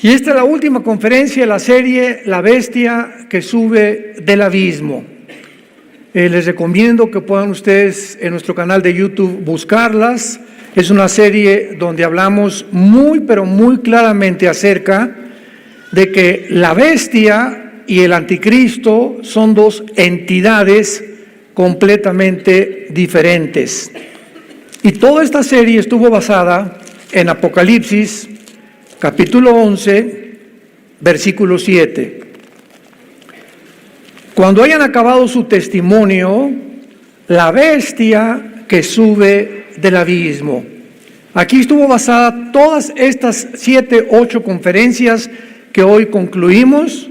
Y esta es la última conferencia de la serie La Bestia que sube del abismo. Les recomiendo que puedan ustedes en nuestro canal de YouTube buscarlas. Es una serie donde hablamos muy, pero muy claramente acerca de que la bestia y el anticristo son dos entidades completamente diferentes. Y toda esta serie estuvo basada en Apocalipsis, capítulo 11, versículo 7. Cuando hayan acabado su testimonio, la bestia que sube del abismo. Aquí estuvo basada todas estas 7, 8 conferencias que hoy concluimos.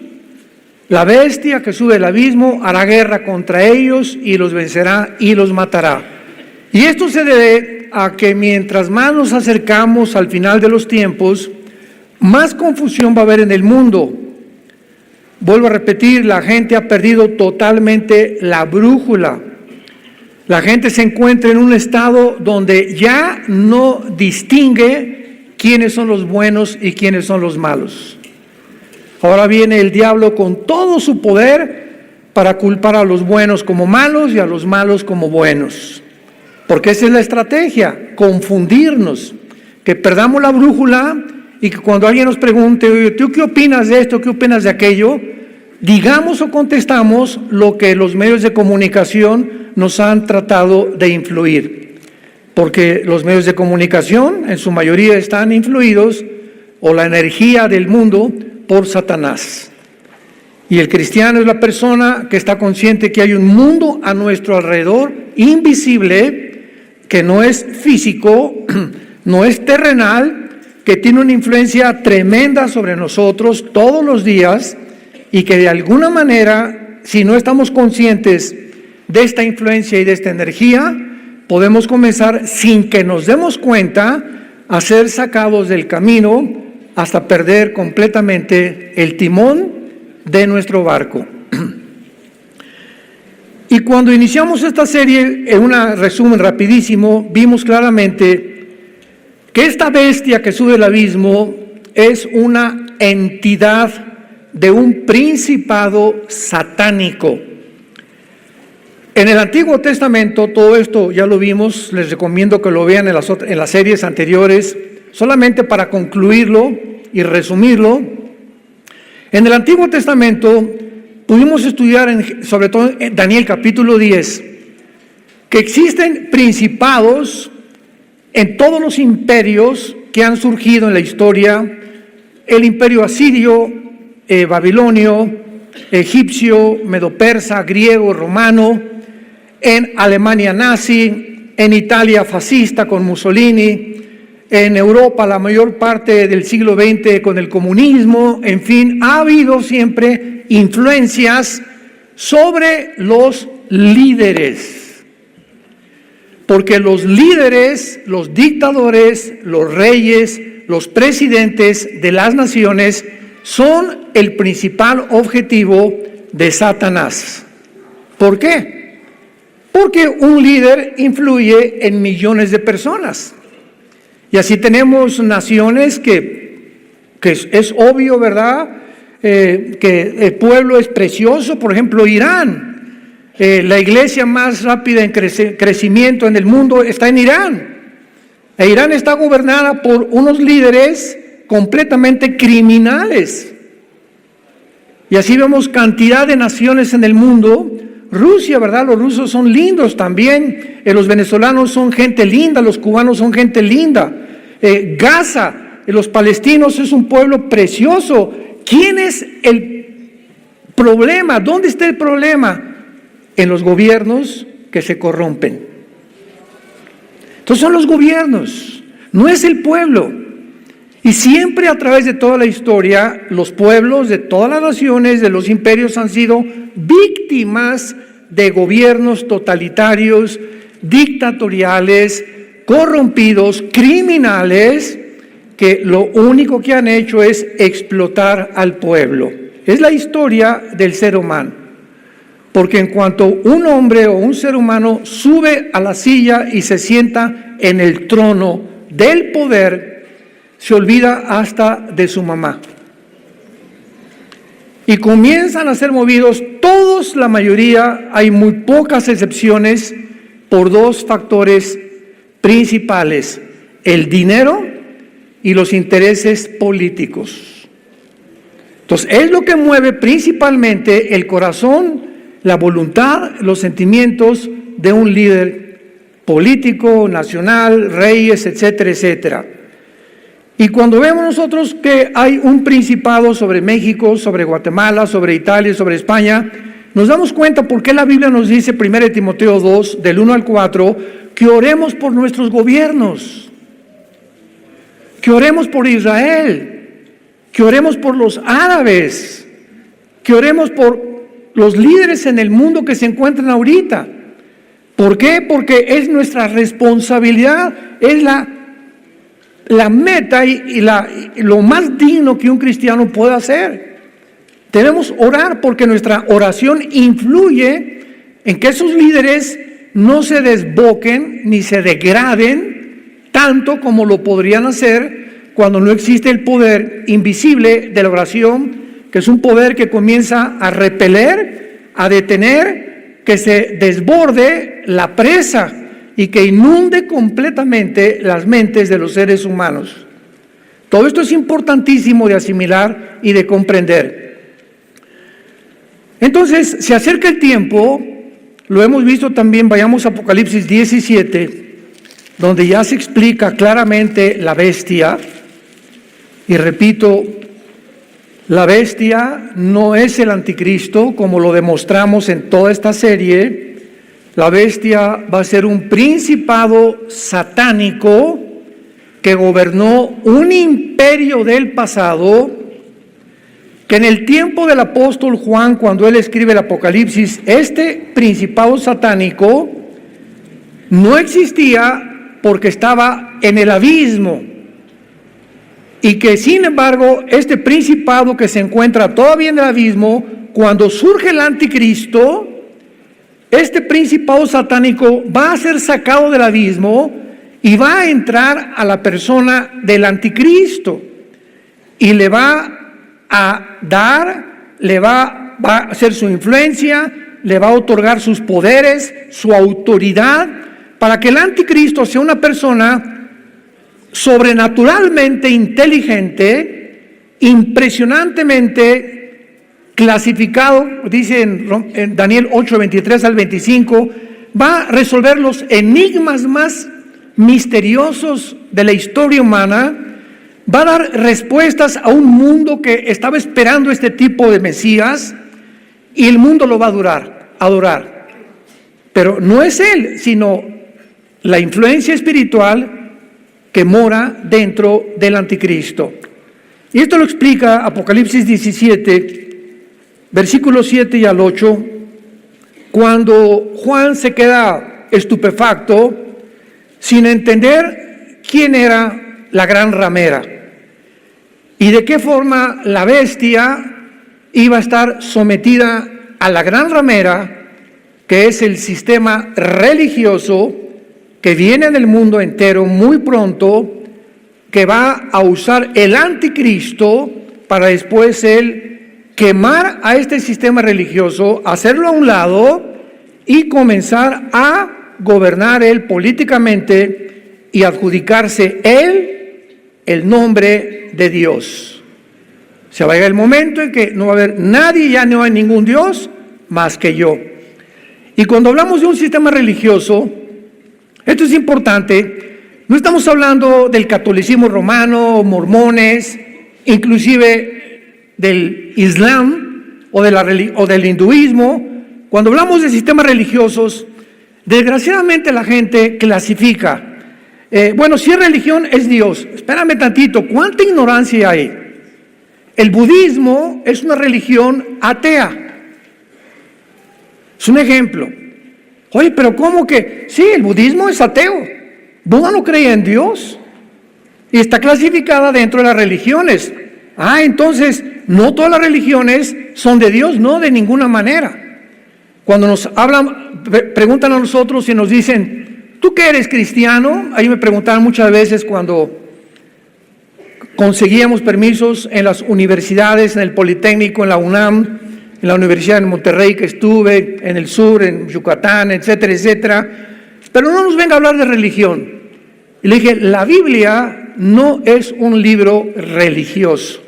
La bestia que sube del abismo hará guerra contra ellos y los vencerá y los matará. Y esto se debe a que mientras más nos acercamos al final de los tiempos, más confusión va a haber en el mundo. Vuelvo a repetir, la gente ha perdido totalmente la brújula. La gente se encuentra en un estado donde ya no distingue quiénes son los buenos y quiénes son los malos. Ahora viene el diablo con todo su poder para culpar a los buenos como malos y a los malos como buenos. Porque esa es la estrategia, confundirnos, que perdamos la brújula y que cuando alguien nos pregunte, oye, ¿tú qué opinas de esto, qué opinas de aquello? Digamos o contestamos lo que los medios de comunicación nos han tratado de influir. Porque los medios de comunicación en su mayoría están influidos, o la energía del mundo, por Satanás. Y el cristiano es la persona que está consciente que hay un mundo a nuestro alrededor, invisible, que no es físico, no es terrenal, que tiene una influencia tremenda sobre nosotros todos los días y que de alguna manera, si no estamos conscientes de esta influencia y de esta energía, podemos comenzar sin que nos demos cuenta a ser sacados del camino hasta perder completamente el timón de nuestro barco. Y cuando iniciamos esta serie, en un resumen rapidísimo, vimos claramente que esta bestia que sube al abismo es una entidad de un principado satánico. En el Antiguo Testamento, todo esto ya lo vimos, les recomiendo que lo vean en las series anteriores, solamente para concluirlo y resumirlo. En el Antiguo Testamento pudimos estudiar, sobre todo en Daniel capítulo 10, que existen principados en todos los imperios que han surgido en la historia: el imperio asirio, babilonio, egipcio, medo-persa, griego, romano, en Alemania nazi, en Italia fascista con Mussolini, en Europa la mayor parte del siglo XX con el comunismo. En fin, ha habido siempre influencias sobre los líderes, porque los líderes, los dictadores, los reyes, los presidentes de las naciones son el principal objetivo de Satanás. ¿Por qué? Porque un líder influye en millones de personas. Y así tenemos naciones que es obvio, ¿verdad? Que el pueblo es precioso. Por ejemplo, Irán. La iglesia más rápida en crecimiento en el mundo está en Irán. E Irán está gobernada por unos líderes completamente criminales. Y así vemos cantidad de naciones en el mundo. Rusia, ¿verdad? Los rusos son lindos también. Los venezolanos son gente linda, los cubanos son gente linda. Gaza, los palestinos es un pueblo precioso. ¿Quién es el problema? ¿Dónde está el problema? En los gobiernos que se corrompen. Entonces son los gobiernos, no es el pueblo. Y siempre a través de toda la historia, los pueblos de todas las naciones, de los imperios, han sido víctimas de gobiernos totalitarios, dictatoriales, corrompidos, criminales, que lo único que han hecho es explotar al pueblo. Es la historia del ser humano. Porque en cuanto un hombre o un ser humano sube a la silla y se sienta en el trono del poder, se olvida hasta de su mamá. y comienzan a ser movidos todos, la mayoría, hay muy pocas excepciones, por dos factores principales: el dinero y los intereses políticos. Entonces, es lo que mueve principalmente el corazón, la voluntad, los sentimientos de un líder político, nacional, reyes, etcétera, etcétera. Y cuando vemos nosotros que hay un principado sobre México, sobre Guatemala, sobre Italia, sobre España, nos damos cuenta por qué la Biblia nos dice, 1 Timoteo 2, del 1 al 4, que oremos por nuestros gobiernos, que oremos por Israel, que oremos por los árabes, que oremos por los líderes en el mundo que se encuentran ahorita. ¿Por qué? Porque es nuestra responsabilidad, es la meta y lo más digno que un cristiano puede hacer. Debemos orar porque nuestra oración influye en que esos líderes no se desboquen ni se degraden tanto como lo podrían hacer cuando no existe el poder invisible de la oración, que es un poder que comienza a repeler, a detener, que se desborde la presa y que inunde completamente las mentes de los seres humanos. Todo esto es importantísimo de asimilar y de comprender. Entonces, se acerca el tiempo, lo hemos visto también, vayamos a Apocalipsis 17, donde ya se explica claramente la bestia, y repito, la bestia no es el anticristo, como lo demostramos en toda esta serie. La bestia va a ser un principado satánico que gobernó un imperio del pasado, que en el tiempo del apóstol Juan, cuando él escribe el Apocalipsis, este principado satánico no existía porque estaba en el abismo, y que sin embargo este principado que se encuentra todavía en el abismo, cuando surge el anticristo, este principado satánico va a ser sacado del abismo y va a entrar a la persona del anticristo y le va a dar, va a hacer su influencia, le va a otorgar sus poderes, su autoridad, para que el anticristo sea una persona sobrenaturalmente inteligente, impresionantemente clasificado, dice en Daniel 8, 23 al 25, va a resolver los enigmas más misteriosos de la historia humana, va a dar respuestas a un mundo que estaba esperando este tipo de Mesías, y el mundo lo va a adorar. Pero no es él, sino la influencia espiritual que mora dentro del anticristo. Y esto lo explica Apocalipsis 17, versículos 7 y al 8, cuando Juan se queda estupefacto, sin entender quién era la gran ramera y de qué forma la bestia iba a estar sometida a la gran ramera, que es el sistema religioso que viene del mundo entero muy pronto, que va a usar el anticristo para después él quemar a este sistema religioso, hacerlo a un lado y comenzar a gobernar él políticamente y adjudicarse él el nombre de Dios. Se va a llegar el momento en que no va a haber nadie, ya no hay ningún Dios más que yo. Y cuando hablamos de un sistema religioso, esto es importante, no estamos hablando del catolicismo romano, mormones, inclusive del Islam o del hinduismo. Cuando hablamos de sistemas religiosos, desgraciadamente la gente clasifica. Bueno, si es religión, es Dios. Espérame tantito, ¿cuánta ignorancia hay? El budismo es una religión atea. Es un ejemplo. Oye, pero ¿cómo que? Sí, el budismo es ateo. Buda no creía en Dios y está clasificada dentro de las religiones. Entonces, no todas las religiones son de Dios, no, de ninguna manera. Cuando nos hablan, preguntan a nosotros y nos dicen, ¿tú qué eres cristiano? Ahí me preguntaban muchas veces cuando conseguíamos permisos en las universidades, en el Politécnico, en la UNAM, en la Universidad de Monterrey que estuve, en el sur, en Yucatán, etcétera, etcétera. Pero no nos venga a hablar de religión. Y le dije, la Biblia no es un libro religioso.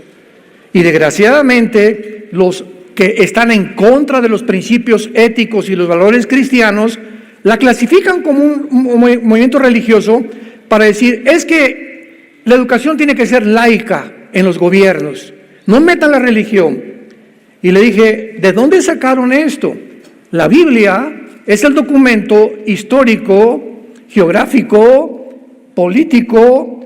Y desgraciadamente, los que están en contra de los principios éticos y los valores cristianos, la clasifican como un movimiento religioso para decir, es que la educación tiene que ser laica en los gobiernos, no metan la religión. Y le dije, ¿de dónde sacaron esto? La Biblia es el documento histórico, geográfico, político,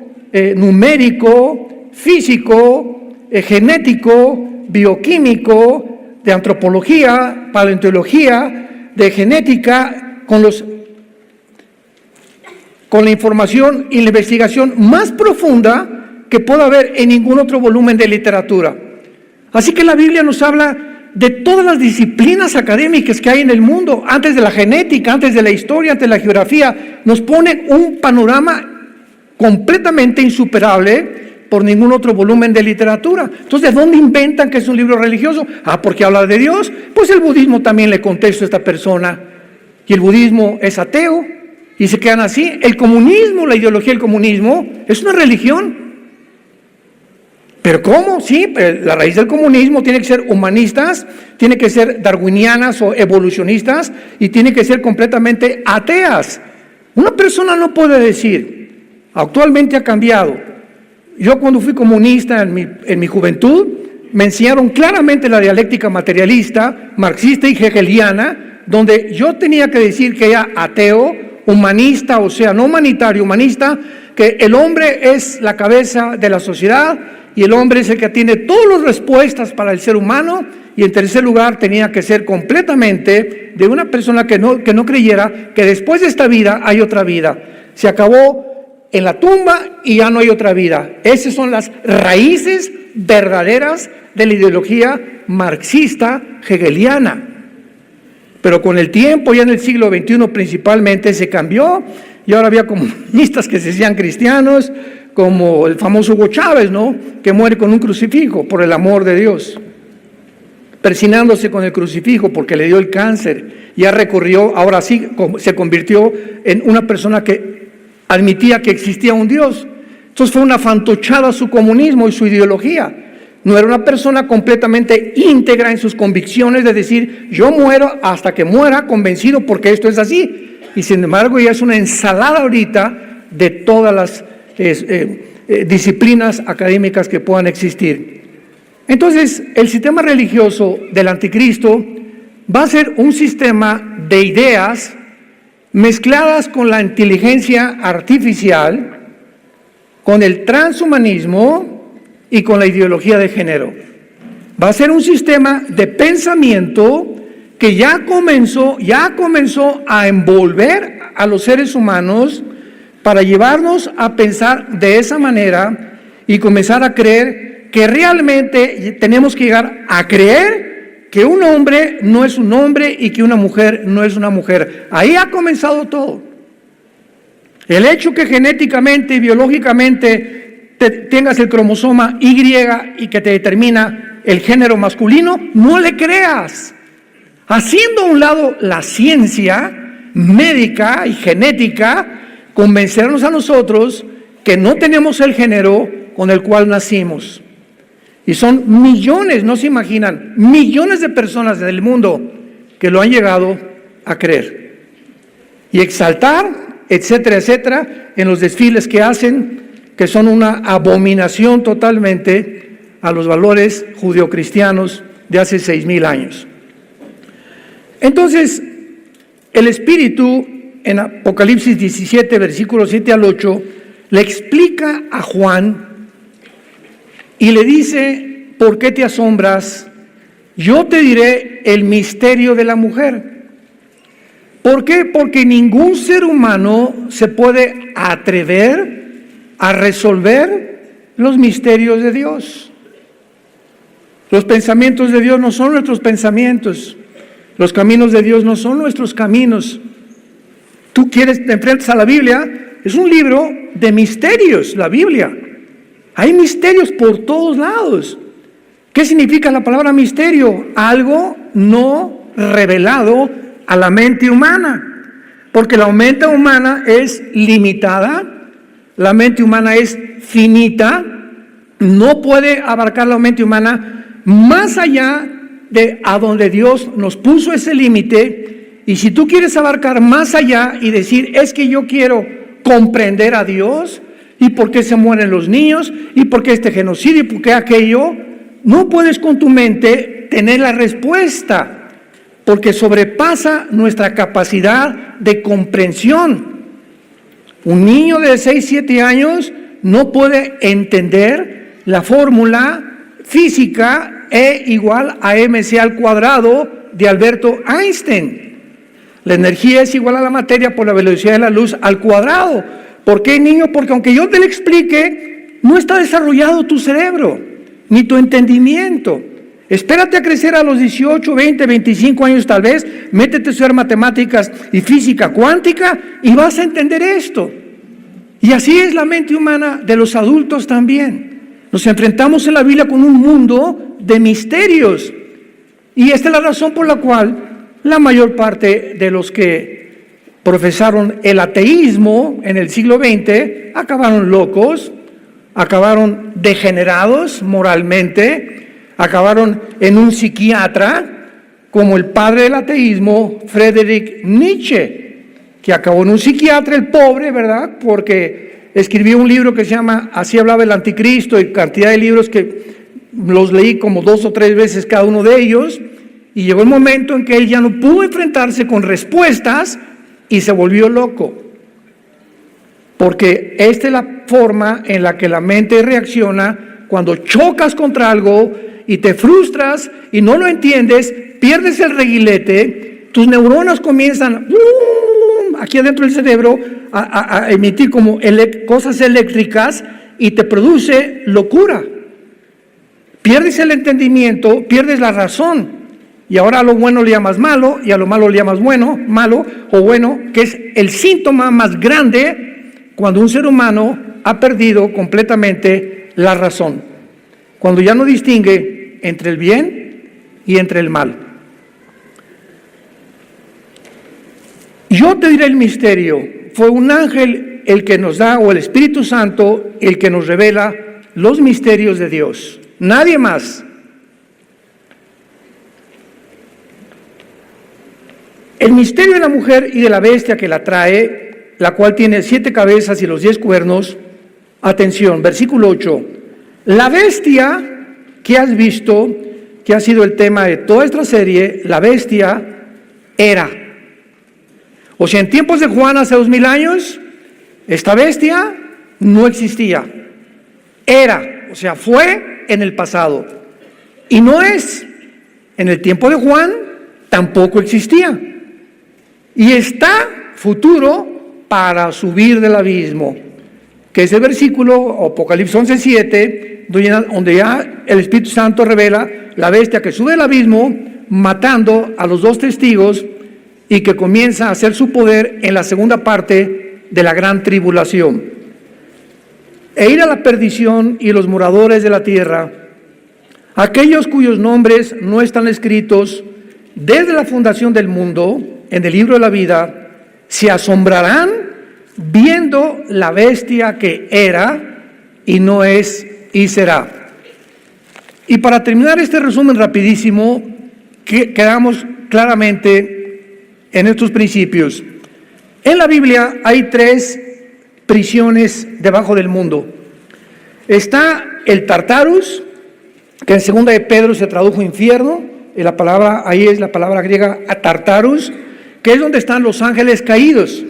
numérico, físico, genético, bioquímico, de antropología, paleontología, de genética, con la información y la investigación más profunda que pueda haber en ningún otro volumen de literatura. Así que la Biblia nos habla de todas las disciplinas académicas que hay en el mundo, antes de la genética, antes de la historia, antes de la geografía, nos pone un panorama completamente insuperable por ningún otro volumen de literatura. Entonces, ¿de dónde inventan que es un libro religioso? Porque habla de Dios. Pues el budismo también le contesto a esta persona. Y el budismo es ateo. Y se quedan así. El comunismo, la ideología del comunismo, es una religión. ¿Pero cómo? Sí, la raíz del comunismo tiene que ser humanistas, tiene que ser darwinianas o evolucionistas y tiene que ser completamente ateas. Una persona no puede decir, actualmente ha cambiado. Yo cuando fui comunista en mi juventud, me enseñaron claramente la dialéctica materialista, marxista y hegeliana, donde yo tenía que decir que era ateo, humanista, o sea, no humanitario, humanista, que el hombre es la cabeza de la sociedad y el hombre es el que tiene todas las respuestas para el ser humano, y en tercer lugar tenía que ser completamente de una persona que no creyera que después de esta vida hay otra vida. Se acabó en la tumba y ya no hay otra vida. Esas son las raíces verdaderas de la ideología marxista hegeliana. Pero con el tiempo, ya en el siglo XXI principalmente, se cambió y ahora había comunistas que se decían cristianos, como el famoso Hugo Chávez, ¿no?, que muere con un crucifijo por el amor de Dios, persinándose con el crucifijo porque le dio el cáncer. Ya recorrió, ahora sí, se convirtió en una persona que admitía que existía un Dios. Entonces fue una fantochada su comunismo y su ideología. No era una persona completamente íntegra en sus convicciones de decir, yo muero hasta que muera convencido porque esto es así. Y sin embargo ya es una ensalada ahorita de todas las disciplinas académicas que puedan existir. Entonces, el sistema religioso del anticristo va a ser un sistema de ideas mezcladas con la inteligencia artificial, con el transhumanismo y con la ideología de género. Va a ser un sistema de pensamiento que ya comenzó a envolver a los seres humanos para llevarnos a pensar de esa manera y comenzar a creer que realmente tenemos que llegar a creer que un hombre no es un hombre y que una mujer no es una mujer. Ahí ha comenzado todo. El hecho que genéticamente y biológicamente tengas el cromosoma Y y que te determina el género masculino, no le creas. Haciendo a un lado la ciencia médica y genética, convencernos a nosotros que no tenemos el género con el cual nacimos. Y son millones, no se imaginan, millones de personas del mundo que lo han llegado a creer. Y exaltar, etcétera, etcétera, en los desfiles que hacen, que son una abominación totalmente a los valores judeocristianos de hace 6,000 años. Entonces, el Espíritu, en Apocalipsis 17, versículos 7 al 8, le explica a Juan y le dice, ¿por qué te asombras? Yo te diré el misterio de la mujer. ¿Por qué? Porque ningún ser humano se puede atrever a resolver los misterios de Dios. Los pensamientos de Dios no son nuestros pensamientos. Los caminos de Dios no son nuestros caminos. Tú te enfrentas a la Biblia, es un libro de misterios, la Biblia. Hay misterios por todos lados. ¿Qué significa la palabra misterio? Algo no revelado a la mente humana. Porque la mente humana es limitada, la mente humana es finita, no puede abarcar la mente humana más allá de a donde Dios nos puso ese límite. Y si tú quieres abarcar más allá y decir, es que yo quiero comprender a Dios, y por qué se mueren los niños, y por qué este genocidio, y por qué aquello, no puedes con tu mente tener la respuesta, porque sobrepasa nuestra capacidad de comprensión. Un niño de 6, 7 años no puede entender la fórmula física E igual a mc al cuadrado de Alberto Einstein. La energía es igual a la materia por la velocidad de la luz al cuadrado. ¿Por qué, niño? Porque aunque yo te lo explique, no está desarrollado tu cerebro, ni tu entendimiento. Espérate a crecer a los 18, 20, 25 años tal vez, métete a estudiar matemáticas y física cuántica y vas a entender esto. Y así es la mente humana de los adultos también. Nos enfrentamos en la Biblia con un mundo de misterios. Y esta es la razón por la cual la mayor parte de los que profesaron el ateísmo en el siglo XX acabaron locos, acabaron degenerados moralmente, acabaron en un psiquiatra como el padre del ateísmo, Friedrich Nietzsche, que acabó en un psiquiatra, el pobre, ¿verdad? Porque escribió un libro que se llama Así hablaba el anticristo, y cantidad de libros que los leí como 2 o 3 veces cada uno de ellos, y llegó el momento en que él ya no pudo enfrentarse con respuestas y se volvió loco. Porque esta es la forma en la que la mente reacciona cuando chocas contra algo y te frustras y no lo entiendes, pierdes el reguilete, tus neuronas comienzan aquí adentro del cerebro a emitir como cosas eléctricas y te produce locura. Pierdes el entendimiento, pierdes la razón, y ahora a lo bueno le llamas malo y a lo malo le llamas bueno, malo o bueno, que es el síntoma más grande cuando un ser humano ha perdido completamente la razón, cuando ya no distingue entre el bien y entre el mal. Yo te diré el misterio, fue un ángel el que nos da, o el Espíritu Santo, el que nos revela los misterios de Dios, nadie más. El misterio de la mujer y de la bestia que la trae, la cual tiene 7 cabezas y los 10 cuernos. Atención, versículo 8. La bestia que has visto, que ha sido el tema de toda esta serie, la bestia era. O sea, en tiempos de Juan, hace 2000 años, esta bestia no existía. Era, o sea, fue en el pasado. Y no es. En el tiempo de Juan tampoco existía. Y está futuro para subir del abismo, que es el versículo Apocalipsis 11:7, donde ya el Espíritu Santo revela la bestia que sube del abismo, matando a los 2 testigos, y que comienza a hacer su poder en la segunda parte de la gran tribulación. E ir a la perdición y los moradores de la tierra, aquellos cuyos nombres no están escritos desde la fundación del mundo en el libro de la vida, se asombrarán viendo la bestia que era y no es y será. Y para terminar este resumen rapidísimo, quedamos claramente en estos principios. En la Biblia hay 3 prisiones debajo del mundo. Está el Tartarus, que en 2 de Pedro se tradujo infierno, y la palabra ahí es la palabra griega Tartarus, que es donde están los ángeles caídos.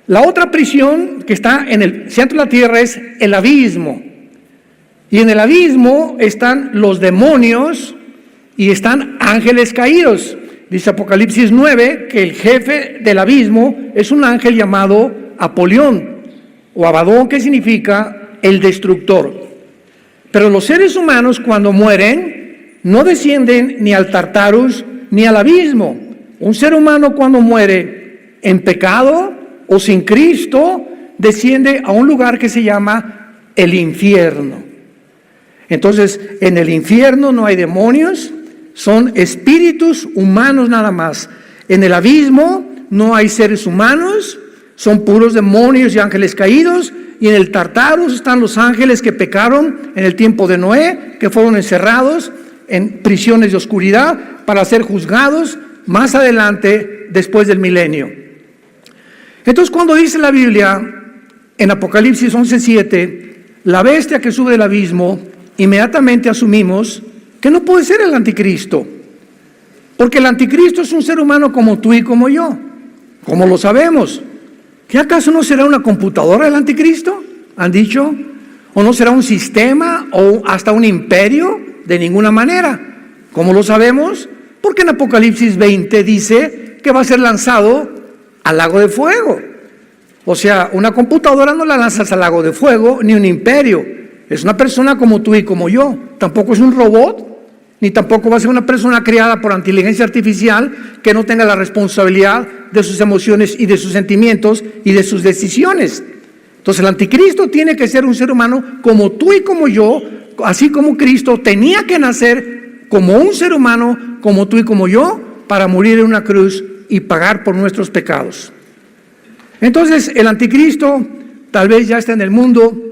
La otra prisión que está en el centro de la tierra es el abismo. Y en el abismo están los demonios y están ángeles caídos. Dice Apocalipsis 9 que el jefe del abismo es un ángel llamado Apolión o Abadón, que significa el destructor. Pero los seres humanos, cuando mueren, no descienden ni al Tartarus ni al abismo. Un ser humano, cuando muere en pecado o sin Cristo, desciende a un lugar que se llama el infierno. Entonces, en el infierno no hay demonios, son espíritus humanos nada más. En el abismo no hay seres humanos, son puros demonios y ángeles caídos. Y en el Tartarus están los ángeles que pecaron en el tiempo de Noé, que fueron encerrados en prisiones de oscuridad para ser juzgados más adelante, después del milenio. Entonces, cuando dice la Biblia en Apocalipsis 11:7, la bestia que sube del abismo, inmediatamente asumimos que no puede ser el anticristo, porque el anticristo es un ser humano como tú y como yo. ¿Cómo lo sabemos? ¿Qué acaso no será una computadora el anticristo? ¿Han dicho? ¿O no será un sistema o hasta un imperio? De ninguna manera. ¿Cómo lo sabemos? Porque en Apocalipsis 20 dice que va a ser lanzado al lago de fuego. O sea, una computadora no la lanzas al lago de fuego, ni un imperio. Es una persona como tú y como yo. Tampoco es un robot, ni tampoco va a ser una persona creada por inteligencia artificial que no tenga la responsabilidad de sus emociones y de sus sentimientos y de sus decisiones. Entonces el anticristo tiene que ser un ser humano como tú y como yo, así como Cristo tenía que nacer como un ser humano como tú y como yo para morir en una cruz y pagar por nuestros pecados. Entonces el anticristo tal vez ya está en el mundo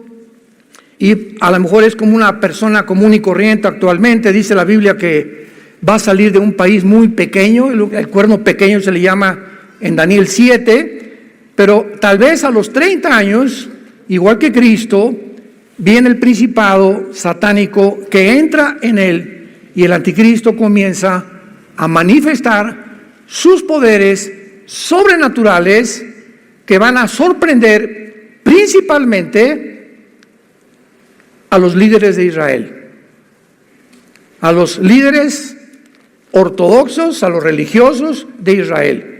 y a lo mejor es como una persona común y corriente actualmente. Dice la Biblia que va a salir de un país muy pequeño, el cuerno pequeño se le llama en Daniel 7, pero tal vez a los 30 años, igual que Cristo, viene el principado satánico que entra en él y el anticristo comienza a manifestar sus poderes sobrenaturales que van a sorprender principalmente a los líderes de Israel, a los líderes ortodoxos, a los religiosos de Israel.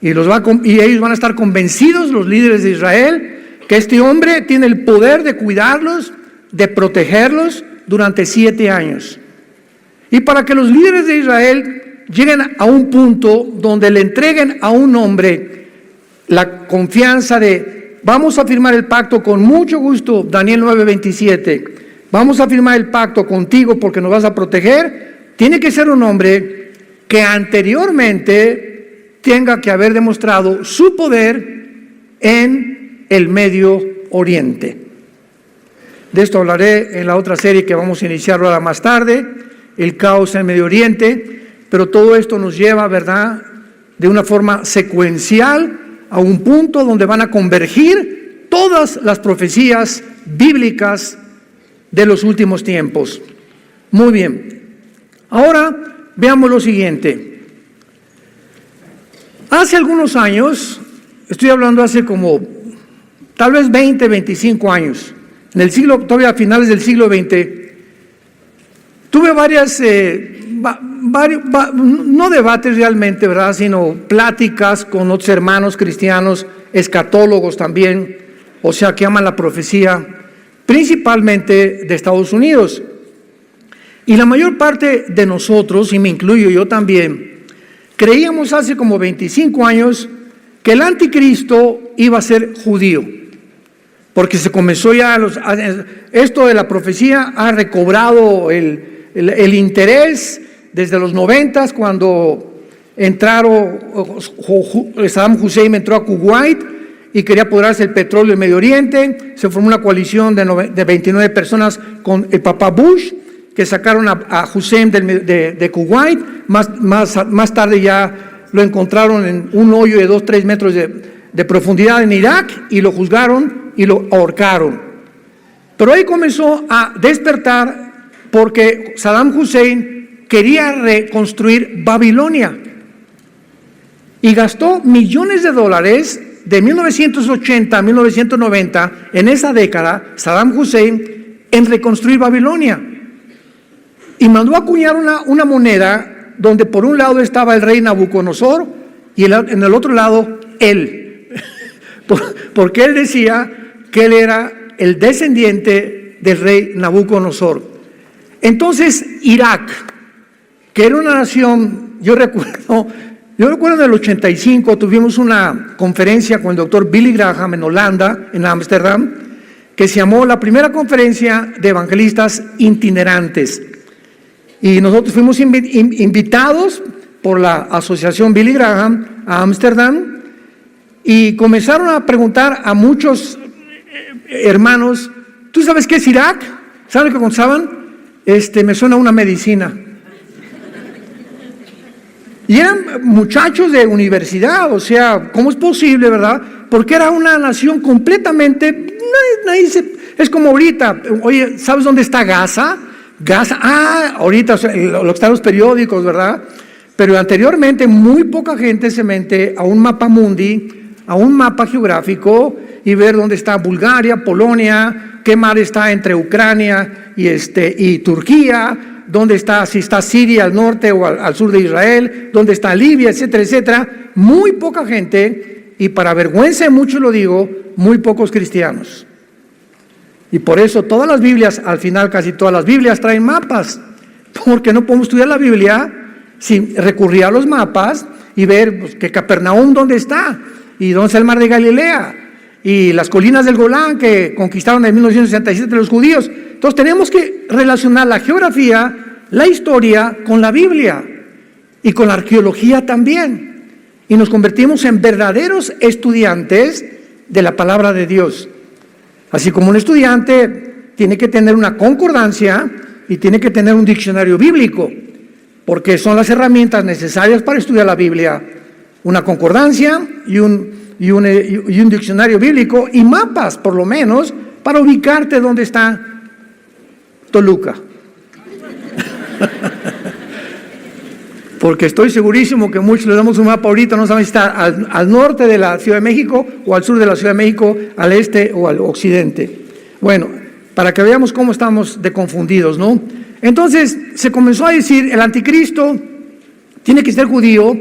Y ellos van a estar convencidos, los líderes de Israel, que este hombre tiene el poder de cuidarlos, de protegerlos durante 7 años. Y para que los líderes de Israel lleguen a un punto donde le entreguen a un hombre la confianza de: vamos a firmar el pacto con mucho gusto, Daniel 9:27. Vamos a firmar el pacto contigo porque nos vas a proteger. Tiene que ser un hombre que anteriormente tenga que haber demostrado su poder en el Medio Oriente. De esto hablaré en la otra serie que vamos a iniciar ahora más tarde, el caos en Medio Oriente. Pero todo esto nos lleva, ¿verdad?, de una forma secuencial a un punto donde van a convergir todas las profecías bíblicas de los últimos tiempos. Muy bien. Ahora veamos lo siguiente. Hace algunos años, estoy hablando hace como tal vez 20, 25 años, en el siglo, todavía a finales del siglo XX, tuve no debates realmente, ¿verdad?, sino pláticas con otros hermanos cristianos, escatólogos también, o sea, que aman la profecía, principalmente de Estados Unidos. Y la mayor parte de nosotros, y me incluyo yo también, creíamos hace como 25 años que el anticristo iba a ser judío, porque se comenzó ya, esto de la profecía ha recobrado el interés desde los 90, cuando Saddam Hussein entró a Kuwait y quería apoderarse del petróleo del Medio Oriente. Se formó una coalición de 29 personas con el papá Bush, que sacaron a Hussein de Kuwait. Más tarde ya lo encontraron en un hoyo de 2-3 metros de profundidad en Irak y lo juzgaron y lo ahorcaron. Pero ahí comenzó a despertar porque Saddam Hussein quería reconstruir Babilonia y gastó millones de dólares de 1980 a 1990, en esa década, Saddam Hussein, en reconstruir Babilonia. Y mandó a acuñar una moneda donde por un lado estaba el rey Nabucodonosor y en el otro lado él. Porque él decía que él era el descendiente del rey Nabucodonosor. Entonces Irak, que era una nación, yo recuerdo en el 85 tuvimos una conferencia con el doctor Billy Graham en Holanda, en Ámsterdam, que se llamó la primera conferencia de evangelistas itinerantes. Y nosotros fuimos invitados por la Asociación Billy Graham a Ámsterdam y comenzaron a preguntar a muchos hermanos, ¿tú sabes qué es Irak? ¿Saben lo que contaban? Me suena una medicina. Y eran muchachos de universidad, o sea, ¿cómo es posible, verdad? Porque era una nación completamente, es como ahorita, oye, ¿sabes dónde está Gaza? Gaza, ahorita, o sea, lo que están los periódicos, ¿verdad? Pero anteriormente muy poca gente se mete a un mapa mundi, a un mapa geográfico y ver dónde está Bulgaria, Polonia, qué mar está entre Ucrania y Turquía, dónde está, si está Siria al norte o al sur de Israel, dónde está Libia, etcétera, etcétera. Muy poca gente, y para vergüenza de muchos lo digo, muy pocos cristianos. Y por eso todas las Biblias, al final casi todas las Biblias traen mapas, porque no podemos estudiar la Biblia sin recurrir a los mapas y ver pues, que Capernaum dónde está, y dónde está el mar de Galilea, y las colinas del Golán que conquistaron en 1967 los judíos. Entonces tenemos que relacionar la geografía, la historia con la Biblia y con la arqueología también. Y nos convertimos en verdaderos estudiantes de la palabra de Dios. Así como un estudiante tiene que tener una concordancia y tiene que tener un diccionario bíblico, porque son las herramientas necesarias para estudiar la Biblia. Una concordancia y un diccionario bíblico y mapas, por lo menos, para ubicarte dónde está Toluca. Porque estoy segurísimo que muchos le damos un mapa ahorita, no saben si está al norte de la Ciudad de México o al sur de la Ciudad de México, al este o al occidente. Bueno, para que veamos cómo estamos de confundidos, ¿no? Entonces se comenzó a decir, el anticristo tiene que ser judío,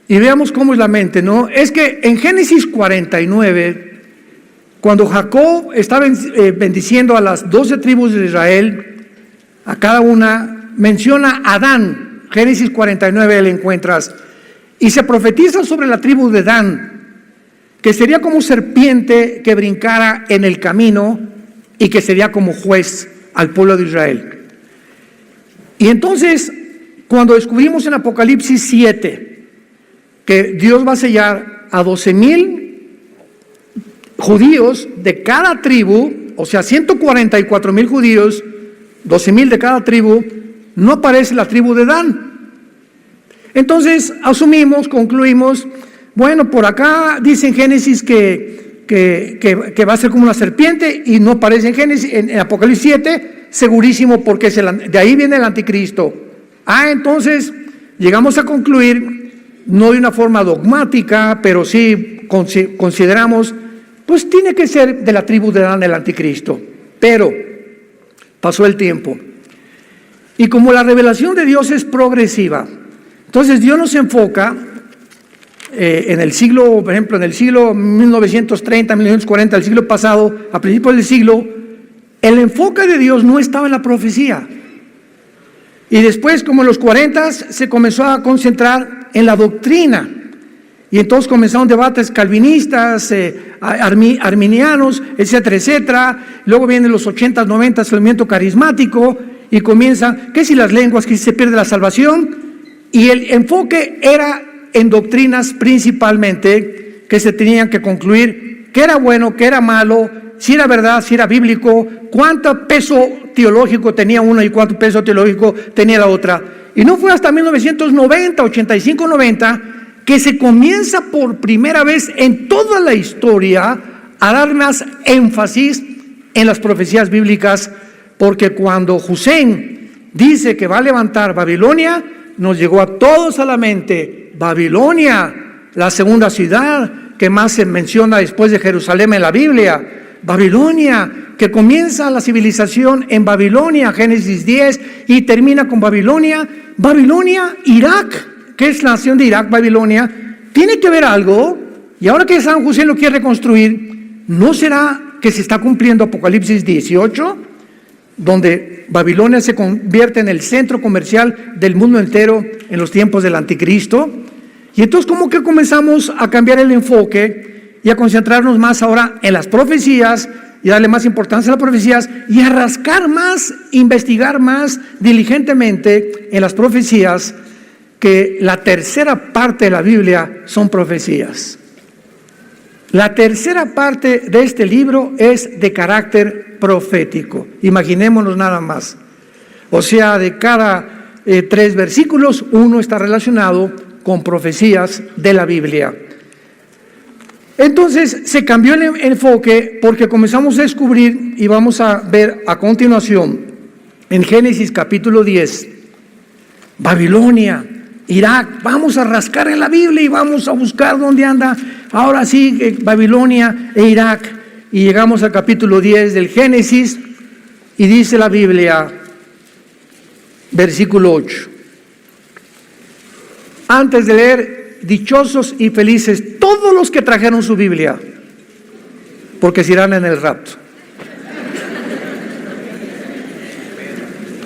y veamos cómo es la mente, ¿no? Es que en Génesis 49, cuando Jacob estaba bendiciendo a las 12 tribus de Israel, a cada una, menciona a Dan. Génesis 49 le encuentras, y se profetiza sobre la tribu de Dan, que sería como serpiente que brincara en el camino y que sería como juez al pueblo de Israel. Y entonces, cuando descubrimos en Apocalipsis 7 que Dios va a sellar a 12,000 judíos de cada tribu, o sea, 144,000 judíos, 12,000 de cada tribu, no aparece la tribu de Dan. Entonces, concluimos, bueno, por acá dice en Génesis que va a ser como una serpiente y no aparece en Génesis, en Apocalipsis 7, segurísimo, porque de ahí viene el anticristo. Entonces, llegamos a concluir, no de una forma dogmática, pero sí consideramos, pues tiene que ser de la tribu de Dan el anticristo. Pero pasó el tiempo. Y como la revelación de Dios es progresiva, entonces Dios nos enfoca en el siglo, por ejemplo, en el siglo 1930, 1940, el siglo pasado, a principios del siglo, el enfoque de Dios no estaba en la profecía. Y después, como en los 40, se comenzó a concentrar en la doctrina. Y entonces comenzaron debates calvinistas, arminianos, etcétera, etcétera. Luego vienen los 80, 90, el movimiento carismático, y comienza, que si las lenguas, que si se pierde la salvación. Y el enfoque era en doctrinas principalmente, que se tenían que concluir qué era bueno, qué era malo, si era verdad, si era bíblico, cuánto peso teológico tenía una y cuánto peso teológico tenía la otra. Y no fue hasta 1990, 85, 90, que se comienza por primera vez en toda la historia a dar más énfasis en las profecías bíblicas, porque cuando Hussein dice que va a levantar Babilonia, nos llegó a todos a la mente Babilonia, la segunda ciudad que más se menciona después de Jerusalén en la Biblia. Babilonia, que comienza la civilización en Babilonia, Génesis 10, y termina con Babilonia. Babilonia, Irak, que es la nación de Irak, Babilonia, tiene que ver algo. Y ahora que San José lo quiere reconstruir, ¿no será que se está cumpliendo Apocalipsis 18? Donde Babilonia se convierte en el centro comercial del mundo entero en los tiempos del anticristo. Y entonces como que comenzamos a cambiar el enfoque y a concentrarnos más ahora en las profecías y darle más importancia a las profecías y a rascar más, investigar más diligentemente en las profecías, que la tercera parte de la Biblia son profecías. La tercera parte de este libro es de carácter profético. Imaginémonos nada más. O sea, de cada 3 versículos, uno está relacionado con profecías de la Biblia. Entonces se cambió el enfoque porque comenzamos a descubrir, y vamos a ver a continuación en Génesis capítulo 10, Babilonia, Irak. Vamos a rascar en la Biblia y vamos a buscar dónde anda ahora sí Babilonia e Irak. Y llegamos al capítulo 10 del Génesis y dice la Biblia, versículo 8. Antes de leer, dichosos y felices todos los que trajeron su Biblia, porque se irán en el rapto.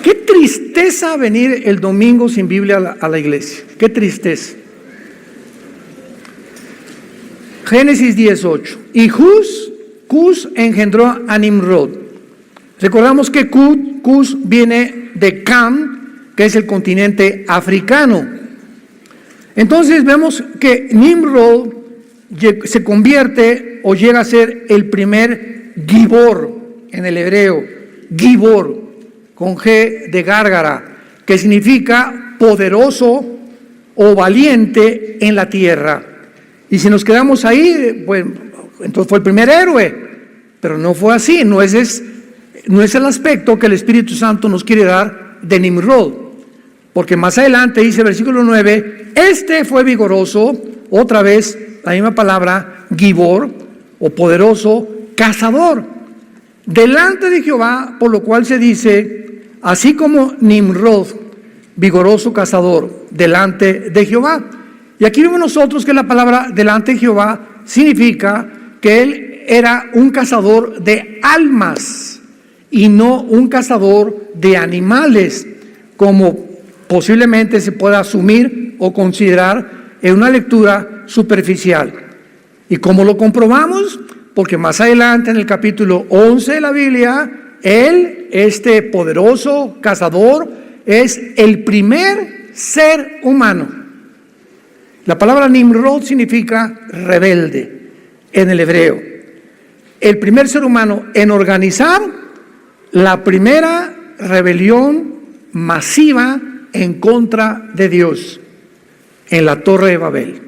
Qué tristeza venir el domingo sin Biblia a la iglesia. Qué tristeza. Génesis 18. Y Cus engendró a Nimrod. Recordamos que Cus viene de Cam, que es el continente africano. Entonces vemos que Nimrod se convierte o llega a ser el primer Gibor en el hebreo. Gibor, con G de gárgara, que significa poderoso o valiente en la tierra. Y si nos quedamos ahí, pues entonces fue el primer héroe, pero no fue así. No es el aspecto que el Espíritu Santo nos quiere dar de Nimrod, porque más adelante dice versículo 9, este fue vigoroso, otra vez la misma palabra, Gibor, o poderoso, cazador, delante de Jehová, por lo cual se dice, así como Nimrod, vigoroso cazador, delante de Jehová. Y aquí vemos nosotros que la palabra delante de Jehová significa que él era un cazador de almas y no un cazador de animales, como posiblemente se pueda asumir o considerar en una lectura superficial. ¿Y cómo lo comprobamos? Porque más adelante en el capítulo 11 de la Biblia, él, este poderoso cazador, es el primer ser humano. La palabra Nimrod significa rebelde en el hebreo. El primer ser humano en organizar la primera rebelión masiva en contra de Dios en la Torre de Babel.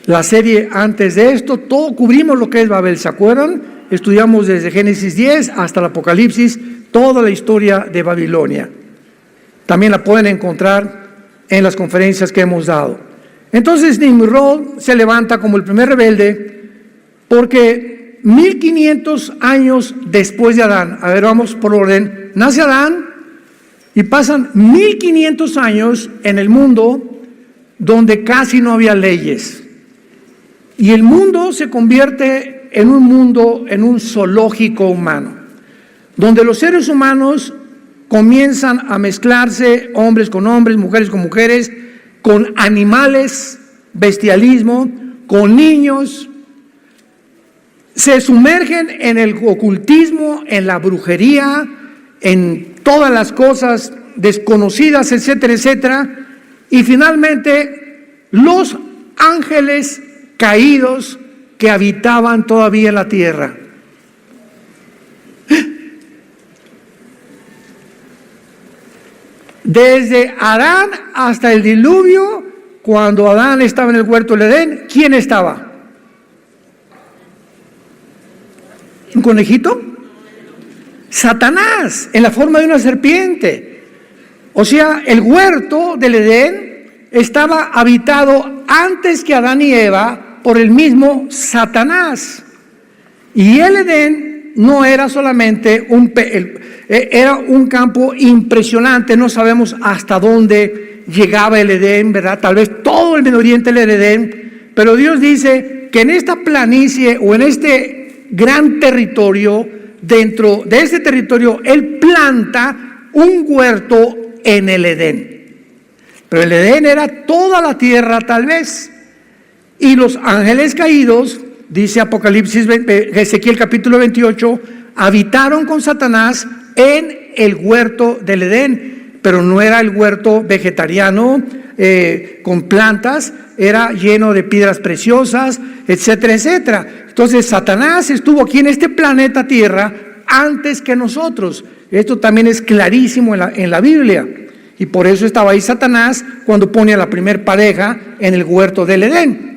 La serie antes de esto, todo cubrimos lo que es Babel, ¿se acuerdan? Estudiamos desde Génesis 10 hasta el Apocalipsis, toda la historia de Babilonia. También la pueden encontrar en las conferencias que hemos dado. Entonces Nimrod se levanta como el primer rebelde porque 1500 años después de Adán, a ver, vamos por orden, nace Adán y pasan 1500 años en el mundo donde casi no había leyes. Y el mundo se convierte en un zoológico humano, donde los seres humanos comienzan a mezclarse, hombres con hombres, mujeres con mujeres, con animales, bestialismo, con niños, se sumergen en el ocultismo, en la brujería, en todas las cosas desconocidas, etcétera, etcétera, y finalmente los ángeles caídos que habitaban todavía en la tierra. Desde Adán hasta el diluvio, cuando Adán estaba en el huerto del Edén, ¿quién estaba? ¿Un conejito? Satanás, en la forma de una serpiente. O sea, el huerto del Edén estaba habitado antes que Adán y Eva por el mismo Satanás. Y el Edén no era solamente era un campo impresionante. No sabemos hasta dónde llegaba el Edén, ¿verdad? Tal vez todo el Medio Oriente era el Edén, pero Dios dice que en esta planicie o en este gran territorio, dentro de este territorio, Él planta un huerto en el Edén. Pero el Edén era toda la tierra tal vez. Y los ángeles caídos dice Ezequiel capítulo 28, habitaron con Satanás en el huerto del Edén, pero no era el huerto vegetariano con plantas, era lleno de piedras preciosas, etcétera, etcétera. Entonces Satanás estuvo aquí en este planeta Tierra antes que nosotros. Esto también es clarísimo en la Biblia, y por eso estaba ahí Satanás cuando pone a la primer pareja en el huerto del Edén.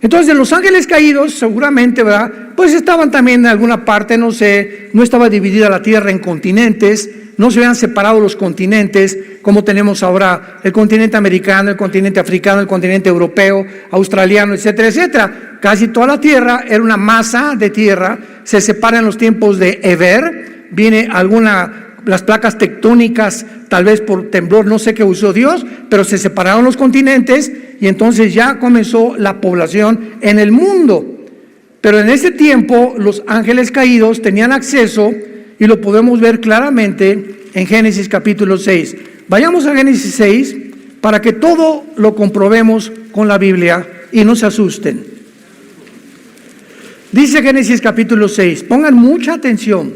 Entonces, de los ángeles caídos, seguramente, ¿verdad? Pues estaban también en alguna parte, no sé, no estaba dividida la tierra en continentes, no se habían separado los continentes, como tenemos ahora el continente americano, el continente africano, el continente europeo, australiano, etcétera, etcétera. Casi toda la tierra era una masa de tierra, se separa en los tiempos de Eber, viene las placas tectónicas, tal vez por temblor, no sé qué usó Dios, pero se separaron los continentes y entonces ya comenzó la población en el mundo. Pero en ese tiempo los ángeles caídos tenían acceso, y lo podemos ver claramente en Génesis capítulo 6. Vayamos a Génesis 6 para que todo lo comprobemos con la Biblia y no se asusten. Dice Génesis capítulo 6, pongan mucha atención.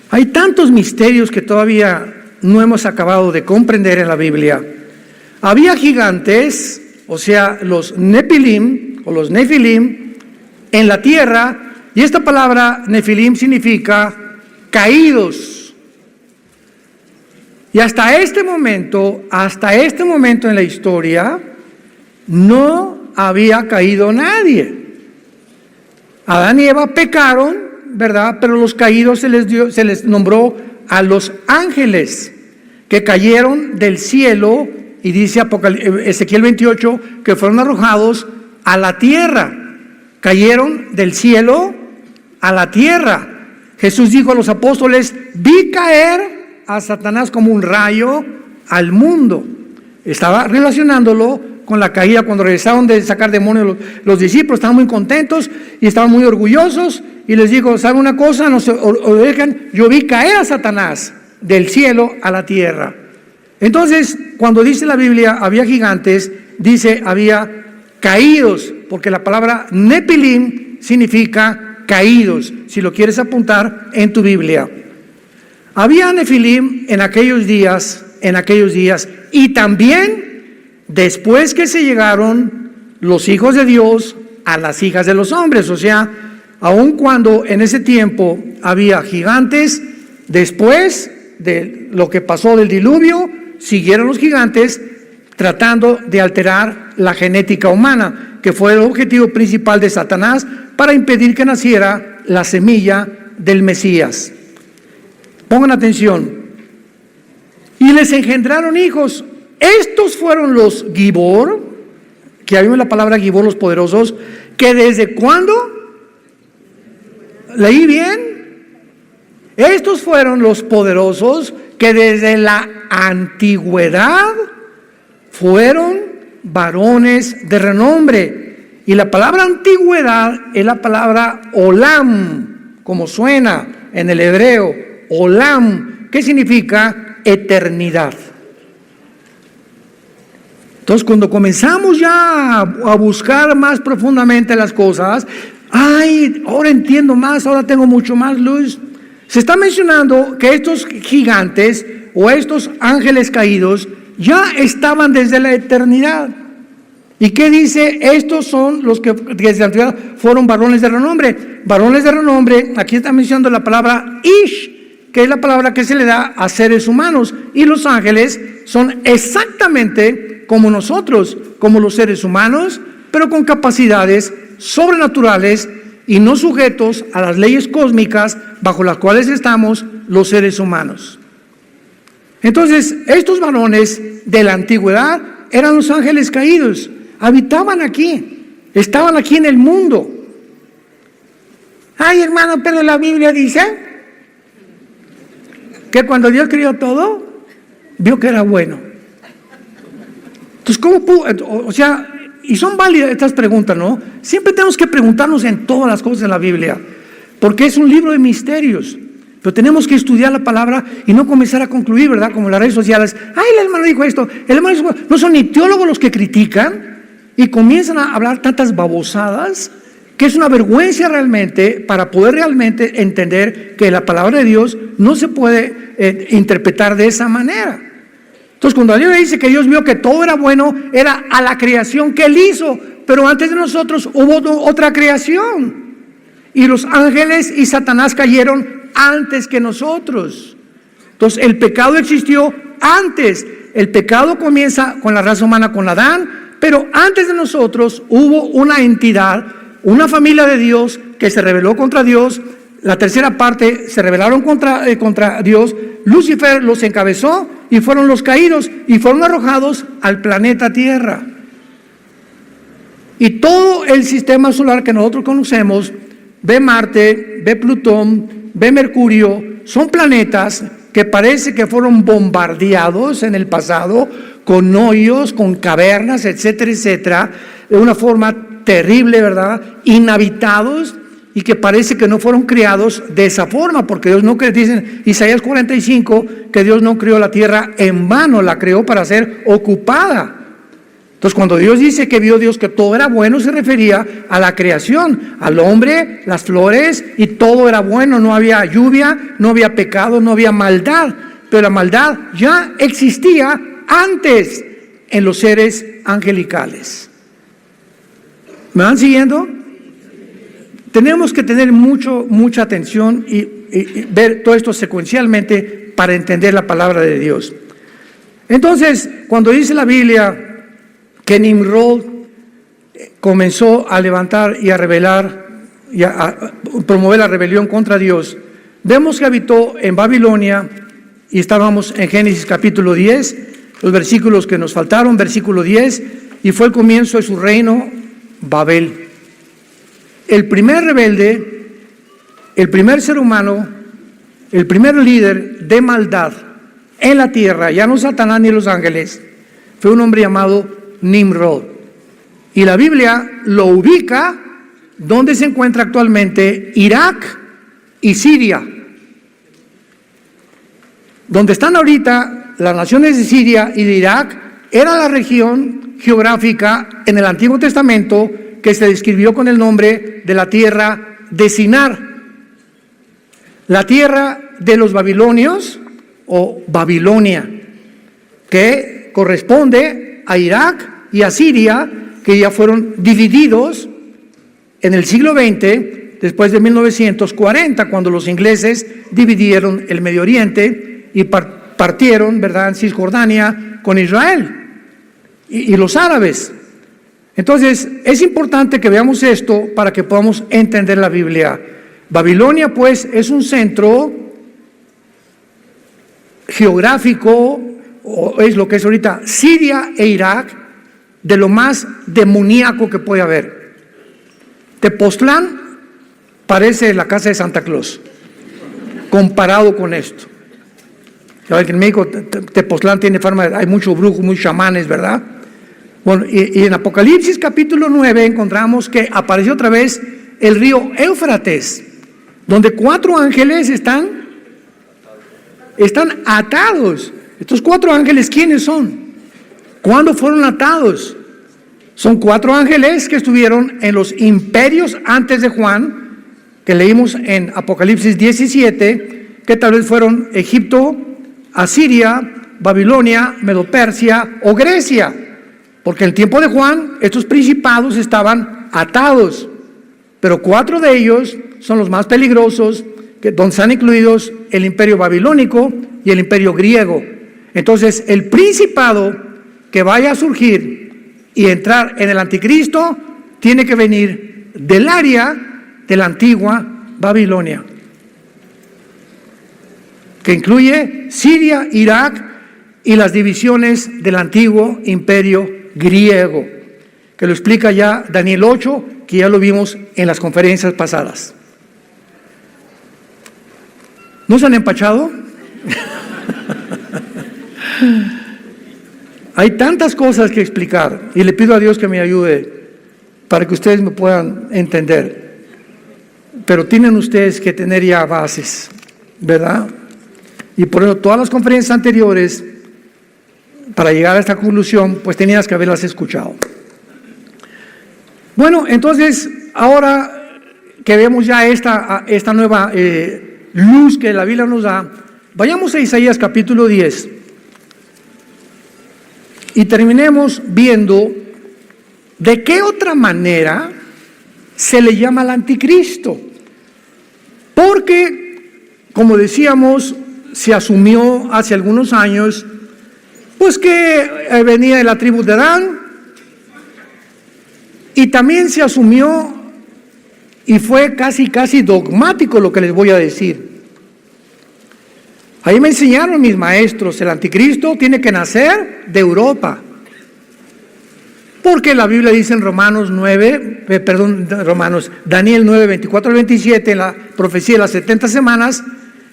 Hay tantos misterios que todavía no hemos acabado de comprender en la Biblia. Había gigantes, o sea, los Nefilim o los Nefilim en la tierra, y esta palabra Nefilim significa caídos. Y hasta este momento en la historia, no había caído nadie. Adán y Eva pecaron, ¿verdad? Pero los caídos se les nombró a los ángeles que cayeron del cielo, y dice Ezequiel 28 que fueron arrojados a la tierra. Cayeron del cielo a la tierra. Jesús dijo a los apóstoles: vi caer a Satanás como un rayo al mundo. Estaba relacionándolo con la caída cuando regresaron de sacar demonios los discípulos. Estaban muy contentos y estaban muy orgullosos, y les dijo: ¿saben una cosa? No se dejen, yo vi caer a Satanás del cielo a la tierra. Entonces, cuando dice la Biblia había gigantes, dice había caídos, porque la palabra Nefilim significa caídos, si lo quieres apuntar en tu Biblia. Había Nefilim en aquellos días, y también después que se llegaron los hijos de Dios a las hijas de los hombres. O sea, aun cuando en ese tiempo había gigantes, después de lo que pasó del diluvio, siguieron los gigantes tratando de alterar la genética humana, que fue el objetivo principal de Satanás para impedir que naciera la semilla del Mesías. Pongan atención. Y les engendraron hijos. Estos fueron los Gibor, que vimos la palabra Gibor, los poderosos, que desde cuándo, ¿leí bien? Estos fueron los poderosos que desde la antigüedad fueron varones de renombre. Y la palabra antigüedad es la palabra olam, como suena en el hebreo, olam, que significa eternidad. Entonces, cuando comenzamos ya a buscar más profundamente las cosas, ahora entiendo más, ahora tengo mucho más luz. Se está mencionando que estos gigantes o estos ángeles caídos ya estaban desde la eternidad. ¿Y qué dice? Estos son los que desde la antigüedad fueron varones de renombre. Varones de renombre, aquí está mencionando la palabra Ish, que es la palabra que se le da a seres humanos. Y los ángeles son exactamente como nosotros, como los seres humanos, pero con capacidades sobrenaturales y no sujetos a las leyes cósmicas bajo las cuales estamos los seres humanos. Entonces, estos varones de la antigüedad eran los ángeles caídos, habitaban aquí, estaban aquí en el mundo. Ay, hermano, pero la Biblia dice que cuando Dios creó todo, vio que era bueno. Entonces, ¿cómo pudo? O sea, y son válidas estas preguntas, ¿no? Siempre tenemos que preguntarnos en todas las cosas de la Biblia, porque es un libro de misterios. Pero tenemos que estudiar la palabra y no comenzar a concluir, ¿verdad? Como en las redes sociales. Ay, el hermano dijo esto, el hermano dijo... No son ni teólogos los que critican y comienzan a hablar tantas babosadas que es una vergüenza realmente para poder realmente entender que la palabra de Dios no se puede interpretar de esa manera. Entonces, cuando la Biblia dice que Dios vio que todo era bueno, era a la creación que Él hizo, pero antes de nosotros hubo otra creación. Y los ángeles y Satanás cayeron antes que nosotros. Entonces, el pecado existió antes. El pecado comienza con la raza humana, con Adán, pero antes de nosotros hubo una entidad, una familia de Dios que se rebeló contra Dios. La tercera parte se rebelaron contra Dios. Lucifer los encabezó y fueron los caídos y fueron arrojados al planeta Tierra. Y todo el sistema solar que nosotros conocemos, ve Marte, ve Plutón, ve Mercurio, son planetas que parece que fueron bombardeados en el pasado con hoyos, con cavernas, etcétera, etcétera, de una forma terrible, ¿verdad? Inhabitados, y que parece que no fueron creados de esa forma, porque Dios no creó, dicen Isaías 45, que Dios no creó la tierra en vano, la creó para ser ocupada. Entonces, cuando Dios dice que vio Dios que todo era bueno, se refería a la creación, al hombre, las flores, y todo era bueno, no había lluvia, no había pecado, no había maldad, pero la maldad ya existía antes en los seres angelicales. ¿Me van siguiendo? Tenemos que tener mucha atención y ver todo esto secuencialmente para entender la palabra de Dios. Entonces, cuando dice la Biblia que Nimrod comenzó a levantar y a rebelar y a promover la rebelión contra Dios, vemos que habitó en Babilonia, y estábamos en Génesis capítulo 10, los versículos que nos faltaron, versículo 10, y fue el comienzo de su reino, Babel. El primer rebelde, el primer ser humano, el primer líder de maldad en la tierra, ya no Satanás ni los ángeles, fue un hombre llamado Nimrod. Y la Biblia lo ubica donde se encuentra actualmente Irak y Siria. Donde están ahorita las naciones de Siria y de Irak, era la región geográfica en el Antiguo Testamento que se describió con el nombre de la tierra de Sinar, la tierra de los babilonios o Babilonia, que corresponde a Irak y a Siria, que ya fueron divididos en el siglo XX, después de 1940, cuando los ingleses dividieron el Medio Oriente y partieron, ¿verdad?, en Cisjordania con Israel y los árabes. Entonces, es importante que veamos esto para que podamos entender la Biblia. Babilonia, pues, es un centro geográfico, o es lo que es ahorita Siria e Irak, de lo más demoníaco que puede haber. Tepoztlán parece la casa de Santa Claus, comparado con esto. Ya que en México Tepoztlán tiene fama, hay muchos brujos, muchos chamanes, ¿verdad? Bueno, y en Apocalipsis capítulo 9 encontramos que apareció otra vez el río Éufrates, donde 4 ángeles están atados. Estos 4 ángeles, ¿quiénes son? ¿Cuándo fueron atados? Son 4 ángeles que estuvieron en los imperios antes de Juan, que leímos en Apocalipsis 17, que tal vez fueron Egipto, Asiria, Babilonia, Medo-Persia o Grecia. Porque en el tiempo de Juan, estos principados estaban atados, pero 4 de ellos son los más peligrosos, donde están incluidos el imperio babilónico y el imperio griego. Entonces, el principado que vaya a surgir y entrar en el anticristo, tiene que venir del área de la antigua Babilonia, que incluye Siria, Irak y las divisiones del antiguo imperio griego, que lo explica ya Daniel 8, que ya lo vimos en las conferencias pasadas. ¿No se han empachado? Hay tantas cosas que explicar y le pido a Dios que me ayude para que ustedes me puedan entender. Pero tienen ustedes que tener ya bases, ¿verdad? Y por eso todas las conferencias anteriores, para llegar a esta conclusión, pues tenías que haberlas escuchado. Bueno, entonces ahora que vemos ya esta nueva luz que la Biblia nos da, vayamos a Isaías capítulo 10 y terminemos viendo de qué otra manera se le llama al anticristo. Porque, como decíamos, se asumió hace algunos años, pues que venía de la tribu de Dan, y también se asumió, y fue casi dogmático lo que les voy a decir. Ahí me enseñaron mis maestros, el anticristo tiene que nacer de Europa. Porque la Biblia dice en Daniel 9, 24 al 27, en la profecía de las 70 semanas,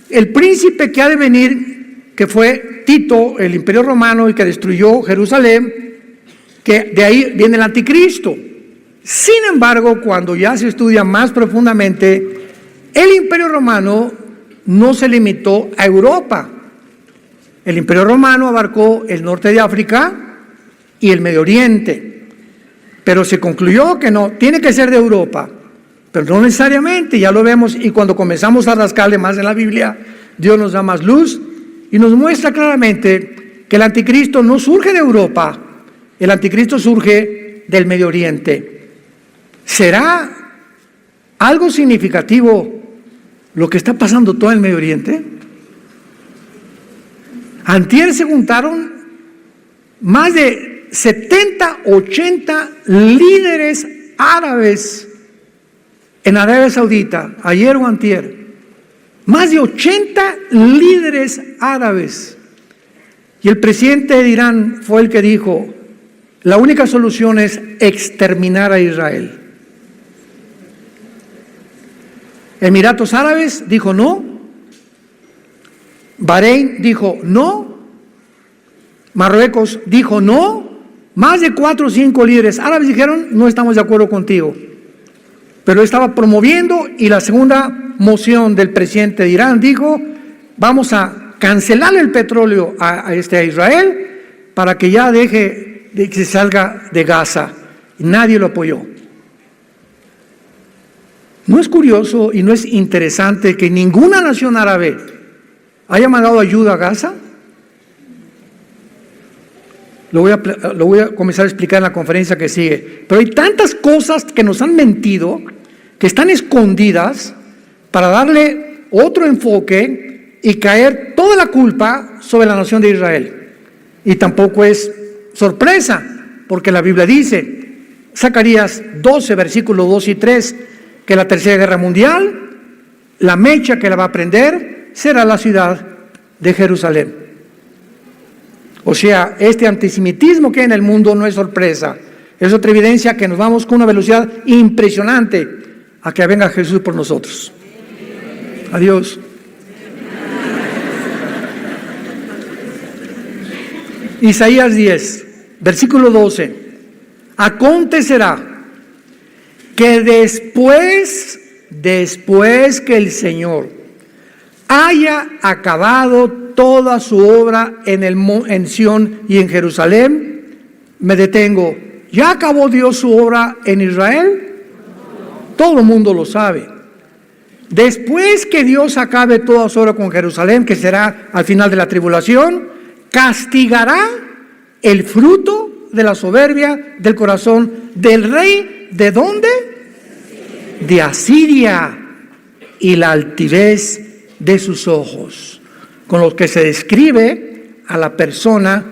el príncipe que ha de venir, que fue Tito, el imperio romano, y que destruyó Jerusalén, que de ahí viene el anticristo. Sin embargo, cuando ya se estudia más profundamente, el imperio romano no se limitó a Europa. El imperio romano abarcó el norte de África y el Medio Oriente. Pero se concluyó que no, tiene que ser de Europa, pero no necesariamente, ya lo vemos, y cuando comenzamos a rascarle más en la Biblia, Dios nos da más luz y nos muestra claramente que el anticristo no surge de Europa, el anticristo surge del Medio Oriente. ¿Será algo significativo lo que está pasando todo en el Medio Oriente? Antier se juntaron más de 70, 80 líderes árabes en Arabia Saudita, ayer o antier. Más de 80 líderes árabes. Y el presidente de Irán fue el que dijo, la única solución es exterminar a Israel. Emiratos Árabes dijo no. Bahrein dijo no. Marruecos dijo no. Más de 4 o 5 líderes árabes dijeron, no estamos de acuerdo contigo. Pero estaba promoviendo, y la segunda moción del presidente de Irán dijo, vamos a cancelar el petróleo a Israel para que ya deje de que se salga de Gaza. Y nadie lo apoyó. ¿No es curioso y no es interesante que ninguna nación árabe haya mandado ayuda a Gaza? Lo voy a comenzar a explicar en la conferencia que sigue. Pero hay tantas cosas que nos han mentido, que están escondidas, para darle otro enfoque y caer toda la culpa sobre la nación de Israel. Y tampoco es sorpresa, porque la Biblia dice, Zacarías 12, versículos 2 y 3, que la tercera guerra mundial, la mecha que la va a prender, será la ciudad de Jerusalén. O sea, este antisemitismo que hay en el mundo no es sorpresa, es otra evidencia que nos vamos con una velocidad impresionante a que venga Jesús por nosotros. Adiós. Isaías 10, versículo 12. Acontecerá que después que el Señor haya acabado toda su obra en Sión y en Jerusalén, me detengo. ¿Ya acabó Dios su obra en Israel? Todo el mundo lo sabe. Después que Dios acabe toda su obra con Jerusalén, que será al final de la tribulación, castigará el fruto de la soberbia del corazón del rey. ¿De dónde? De Asiria, y la altivez de sus ojos, con los que se describe a la persona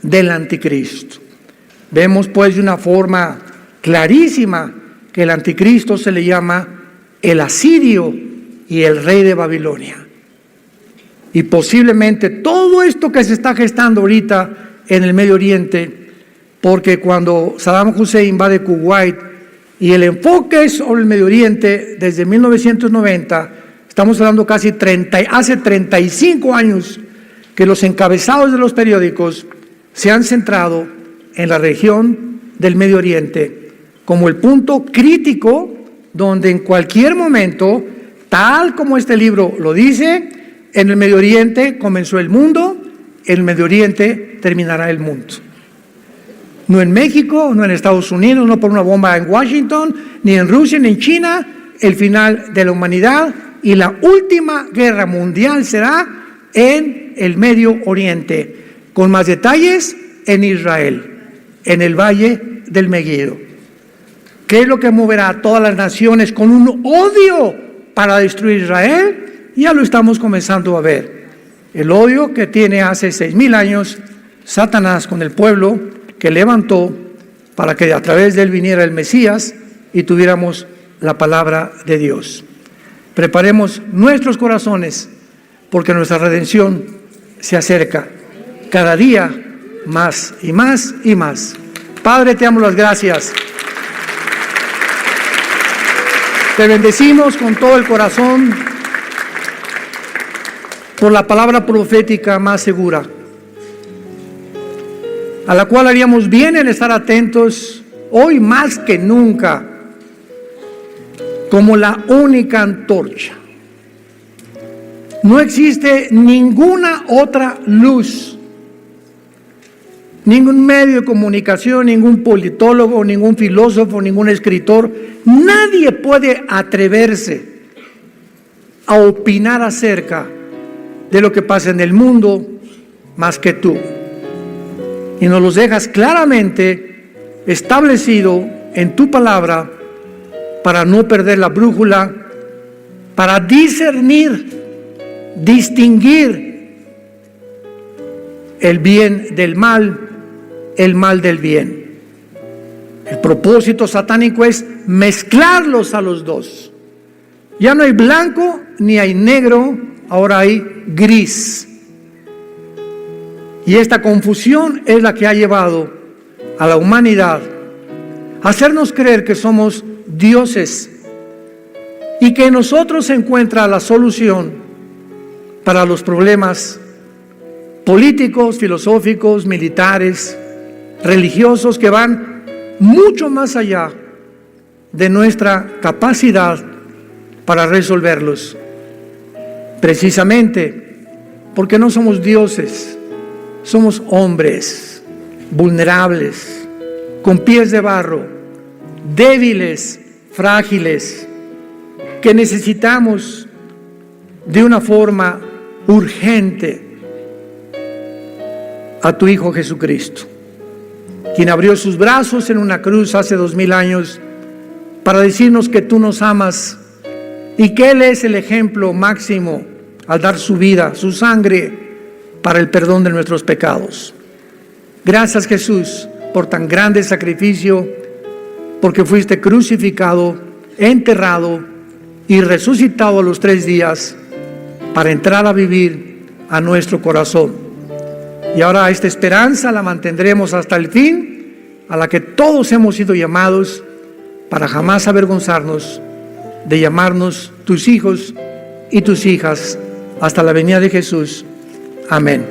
del anticristo. Vemos pues de una forma clarísima que el anticristo se le llama el asirio y el rey de Babilonia. Y posiblemente todo esto que se está gestando ahorita en el Medio Oriente, porque cuando Saddam Hussein invade Kuwait y el enfoque es sobre el Medio Oriente desde 1990, estamos hablando hace 35 años que los encabezados de los periódicos se han centrado en la región del Medio Oriente como el punto crítico donde en cualquier momento, tal como este libro lo dice, en el Medio Oriente comenzó el mundo, en el Medio Oriente terminará el mundo. No en México, no en Estados Unidos, no por una bomba en Washington, ni en Rusia, ni en China. El final de la humanidad y la última guerra mundial será en el Medio Oriente, con más detalles en Israel, en el Valle del Megiddo. ¿Qué es lo que moverá a todas las naciones con un odio para destruir Israel? Ya lo estamos comenzando a ver. El odio que tiene hace 6,000 años Satanás con el pueblo que levantó para que a través de él viniera el Mesías y tuviéramos la palabra de Dios. Preparemos nuestros corazones porque nuestra redención se acerca cada día más y más y más. Padre, te damos las gracias. Te bendecimos con todo el corazón por la palabra profética más segura, a la cual haríamos bien en estar atentos hoy más que nunca, como la única antorcha. No existe ninguna otra luz, ningún medio de comunicación, ningún politólogo, ningún filósofo, ningún escritor. Nadie puede atreverse a opinar acerca de lo que pasa en el mundo más que tú. Y nos los dejas claramente establecido en tu palabra para no perder la brújula, para discernir, distinguir el bien del mal, el mal del bien. El propósito satánico es mezclarlos a los dos. Ya no hay blanco ni hay negro, ahora hay gris. Y esta confusión es la que ha llevado a la humanidad a hacernos creer que somos dioses y que en nosotros se encuentra la solución para los problemas políticos, filosóficos, militares, religiosos, que van mucho más allá de nuestra capacidad para resolverlos. Precisamente porque no somos dioses, somos hombres vulnerables, con pies de barro, débiles, frágiles, que necesitamos de una forma urgente a tu Hijo Jesucristo, quien abrió sus brazos en una cruz hace 2000 años para decirnos que tú nos amas y que Él es el ejemplo máximo al dar su vida, su sangre, para el perdón de nuestros pecados. Gracias, Jesús, por tan grande sacrificio, porque fuiste crucificado, enterrado y resucitado a los 3 días para entrar a vivir a nuestro corazón. Y ahora esta esperanza la mantendremos hasta el fin, a la que todos hemos sido llamados, para jamás avergonzarnos de llamarnos tus hijos y tus hijas hasta la venida de Jesús. Amén.